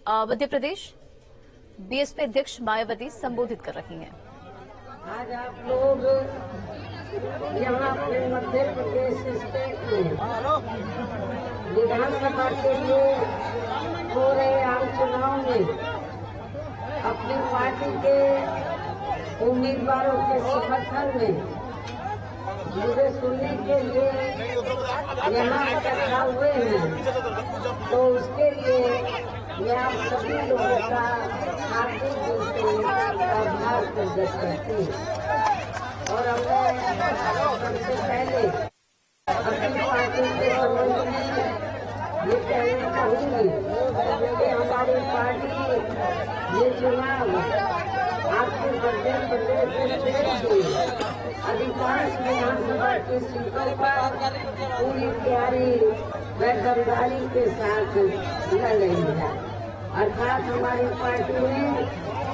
Madhya Pradesh BSP अध्यक्ष मायावती संबोधित कर रही हैं। आज आप लोग यहाँ अपने मध्य प्रदेश स्टेट में विधानसभा के लिए हो रहे आम चुनाव में अपनी पार्टी के उम्मीदवारों के समर्थन में मुझे सुनने के लिए यहाँ इकट्ठा हुए हैं, तो उसके लिए मैं आप सभी लोगों का हार्दिक दिल से आभार प्रकट करती हूँ। और मैं सबसे पहले अपनी पार्टी के संबंध में ये कहना चाहूंगी कि हमारी पार्टी ये चुनाव आपके मध्य प्रदेश में अधिकांश विधानसभा की सीटों पर पूरी तैयारी व दमदारी के साथ लड़ रही है। अर्थात हमारी पार्टी ने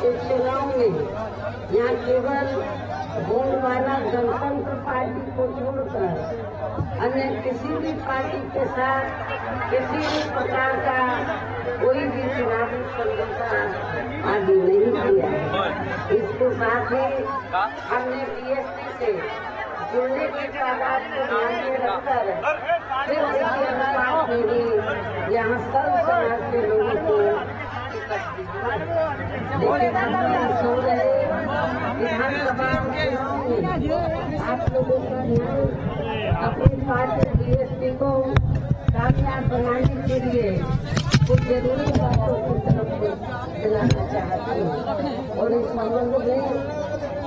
इस चुनाव में यहाँ केवल गोंडवाना गणतंत्र पार्टी को छोड़कर अन्य किसी भी पार्टी के साथ किसी भी प्रकार का कोई भी चुनावी समझौता आदि नहीं किया है। इसके साथ ही हमने बीएसपी से जुड़ने की तादाद को ध्यान में रखकर फिर इसी अनुपात में भी यहाँ सर्व समाज के लोगों को सो रहे विधानसभा चुनाव में आप लोगों का ध्यान अपनी पार्टी बीएसपी को कामयाब बनाने के लिए कुछ जरूरी बातों की तरफ दिलाना चाहती हूँ। और इस संबंध में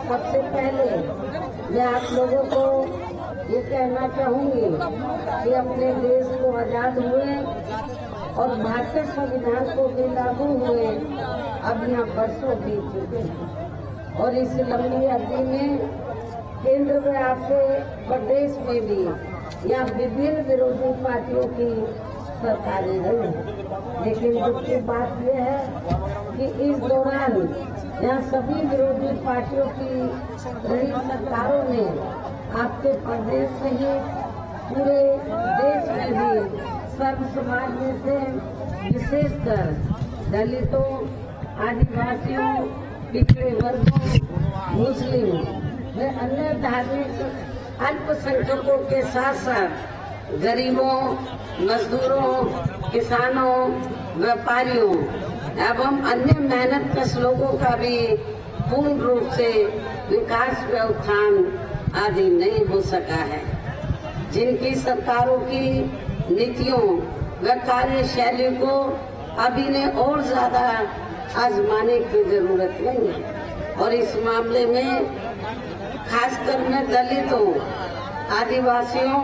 सबसे पहले मैं आप लोगों को ये कहना चाहूंगी कि अपने देश को आजाद हुए और भारतीय संविधान को भी लागू हुए अब यहाँ वर्षों बीत चुके हैं। और इस लंबी अवधि में केंद्र में आपके प्रदेश में भी यहाँ विभिन्न विरोधी पार्टियों की सरकारें रही, लेकिन दुख की बात यह है कि इस दौरान यहाँ सभी विरोधी पार्टियों की रही सरकारों ने आपके प्रदेश से ही पूरे देश में भी सर्व समाज में से विशेषकर दलितों, आदिवासियों, पिछड़े वर्गों, मुस्लिम व अन्य धार्मिक अल्पसंख्यकों के साथ साथ गरीबों, मजदूरों, किसानों, व्यापारियों एवं अन्य मेहनतकश लोगों का भी पूर्ण रूप से विकास व उत्थान आदि नहीं हो सका है। जिनकी सरकारों की नीतियों व कार्यशैली को अभी ने और ज्यादा आजमाने की जरूरत नहीं है। और इस मामले में खासकर मैं दलितों, आदिवासियों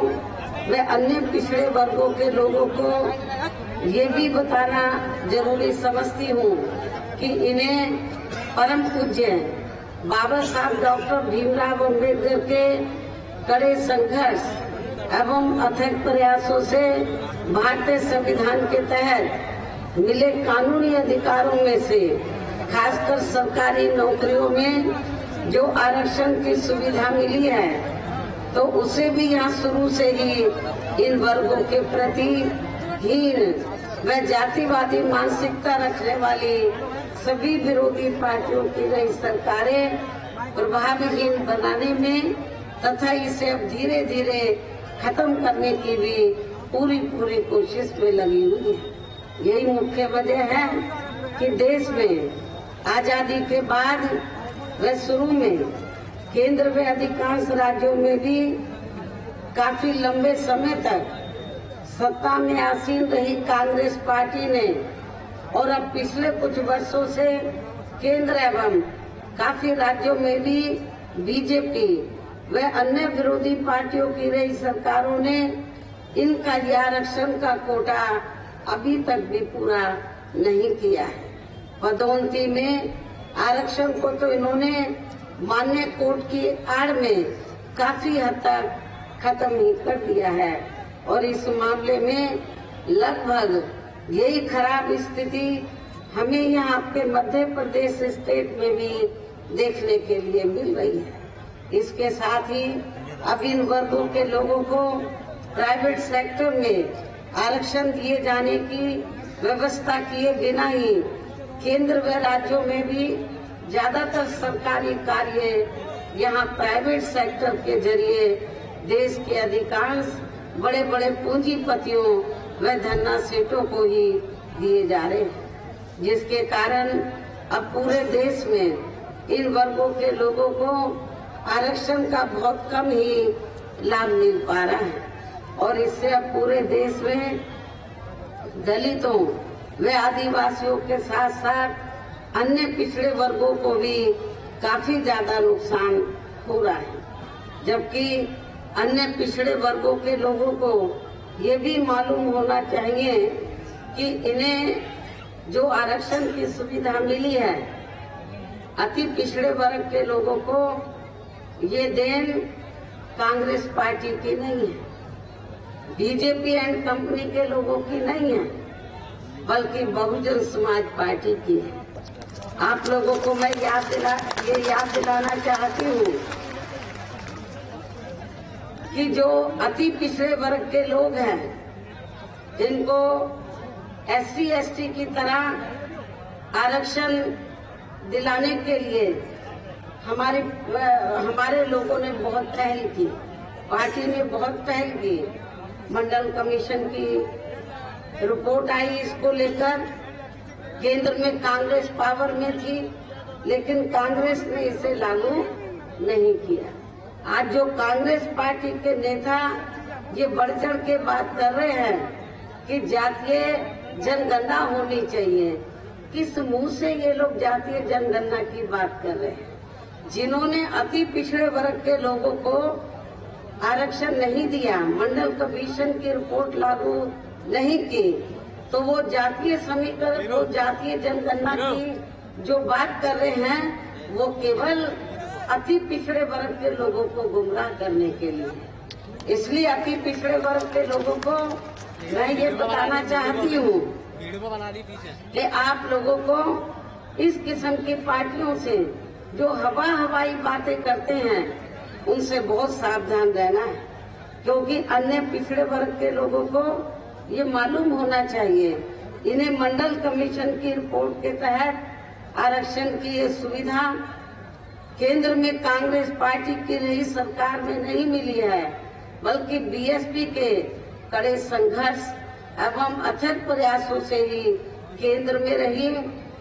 व अन्य पिछड़े वर्गों के लोगों को ये भी बताना जरूरी समझती हूँ कि इन्हें परम पूज्य बाबा साहब डॉक्टर भीमराव अम्बेडकर के कड़े संघर्ष एवं अथक प्रयासों से भारतीय संविधान के तहत मिले कानूनी अधिकारों में से खासकर सरकारी नौकरियों में जो आरक्षण की सुविधा मिली है, तो उसे भी यहाँ शुरू से ही इन वर्गों के प्रति हीन व जातिवादी मानसिकता रखने वाली सभी विरोधी पार्टियों की रही सरकारें प्रभावहीन बनाने में तथा इसे अब धीरे धीरे खत्म करने की भी पूरी कोशिश में लगी हुई है। यही मुख्य वजह है कि देश में आजादी के बाद व शुरू में केंद्र में अधिकांश राज्यों में भी काफी लंबे समय तक सत्ता में आसीन रही कांग्रेस पार्टी ने और अब पिछले कुछ वर्षों से केंद्र एवं काफी राज्यों में भी बीजेपी व अन्य विरोधी पार्टियों की रही सरकारों ने इनका यह आरक्षण का कोटा अभी तक भी पूरा नहीं किया है। पदोन्नति में आरक्षण को तो इन्होंने मान्य कोर्ट की आड़ में काफी हद तक खत्म ही कर दिया है। और इस मामले में लगभग यही खराब स्थिति हमें यहाँ आपके मध्य प्रदेश स्टेट में भी देखने के लिए मिल रही है। इसके साथ ही अब इन वर्गों के लोगों को प्राइवेट सेक्टर में आरक्षण दिए जाने की व्यवस्था किए बिना ही केंद्र व राज्यों में भी ज्यादातर सरकारी कार्य यहाँ प्राइवेट सेक्टर के जरिए देश के अधिकांश बड़े बड़े पूंजीपतियों व धन्ना सेठों को ही दिए जा रहे हैं, जिसके कारण अब पूरे देश में इन वर्गों के लोगों को आरक्षण का बहुत कम ही लाभ मिल पा रहा है और इससे अब पूरे देश में दलितों व आदिवासियों के साथ साथ अन्य पिछड़े वर्गों को भी काफी ज्यादा नुकसान हो रहा है, जबकि अन्य पिछड़े वर्गों के लोगों को ये भी मालूम होना चाहिए कि इन्हें जो आरक्षण की सुविधा मिली है, अति पिछड़े वर्ग के लोगों को ये देन कांग्रेस पार्टी की नहीं है, बीजेपी एंड कंपनी के लोगों की नहीं है, बल्कि बहुजन समाज पार्टी की है। आप लोगों को मैं ये याद दिलाना चाहती हूँ कि जो अति पिछड़े वर्ग के लोग हैं, इनको SC ST की तरह आरक्षण दिलाने के लिए हमारे लोगों ने बहुत पहल की, पार्टी ने बहुत पहल की। मंडल कमीशन की रिपोर्ट आई इसको लेकर, केंद्र में कांग्रेस पावर में थी, लेकिन कांग्रेस ने इसे लागू नहीं किया। आज जो कांग्रेस पार्टी के नेता ये बढ़ चढ़ के बात कर रहे हैं कि जातीय जनगणना होनी चाहिए, किस मुंह से ये लोग जातीय जनगणना की बात कर रहे हैं? जिन्होंने अति पिछड़े वर्ग के लोगों को आरक्षण नहीं दिया, मंडल कमीशन की रिपोर्ट लागू नहीं की, तो वो जातीय समीकरण को जातीय जनगणना की जो बात कर रहे हैं वो केवल अति पिछड़े वर्ग के लोगों को गुमराह करने के लिए। इसलिए अति पिछड़े वर्ग के लोगों को मैं ये बताना चाहती हूँ कि आप लोगों को इस किस्म की पार्टियों से जो हवाई बातें करते हैं उनसे बहुत सावधान रहना है, क्योंकि अन्य पिछड़े वर्ग के लोगों को ये मालूम होना चाहिए, इन्हें मंडल कमीशन की रिपोर्ट के तहत आरक्षण की ये सुविधा केंद्र में कांग्रेस पार्टी की रही सरकार में नहीं मिली है, बल्कि बीएसपी के कड़े संघर्ष एवं अथक प्रयासों से ही केंद्र में रही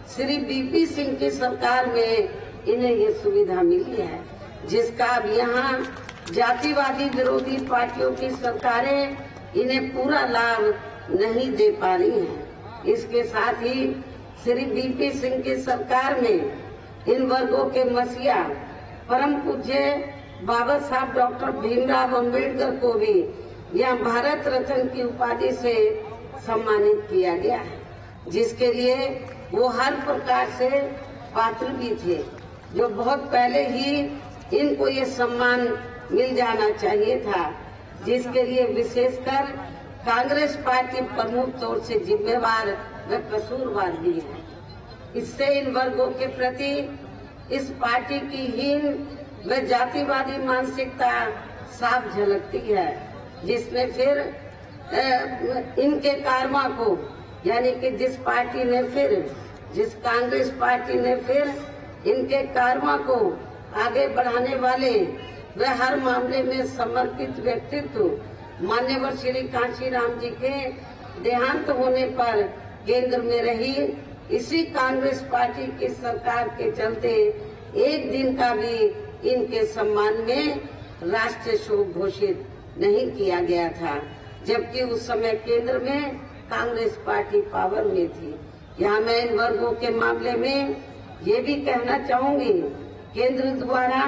श्री बीपी सिंह की सरकार में इन्हें ये सुविधा मिली है, जिसका अब यहाँ जातिवादी विरोधी पार्टियों की सरकारें इन्हें पूरा लाभ नहीं दे पा रही हैं। इसके साथ ही श्री बीपी सिंह की सरकार में इन वर्गों के मसीहा परम पूज्य बाबा साहब डॉक्टर भीमराव अम्बेडकर को भी यह भारत रत्न की उपाधि से सम्मानित किया गया है, जिसके लिए वो हर प्रकार से पात्र भी थे, जो बहुत पहले ही इनको ये सम्मान मिल जाना चाहिए था, जिसके लिए विशेषकर कांग्रेस पार्टी प्रमुख तौर से जिम्मेवार व कसूरवार भी है। इससे इन वर्गों के प्रति इस पार्टी की हीन व जातिवादी मानसिकता साफ झलकती है, जिसने फिर इनके कारमा को, यानी कि जिस कांग्रेस पार्टी ने फिर इनके कारमा को आगे बढ़ाने वाले व हर मामले में समर्पित व्यक्तित्व मान्यवर श्री कांशीराम जी के देहांत होने पर केंद्र में रही इसी कांग्रेस पार्टी की सरकार के चलते एक दिन का भी इनके सम्मान में राष्ट्रीय शोक घोषित नहीं किया गया था, जबकि उस समय केंद्र में कांग्रेस पार्टी पावर में थी। यहाँ मैं इन वर्गों के मामले में ये भी कहना चाहूंगी, केंद्र द्वारा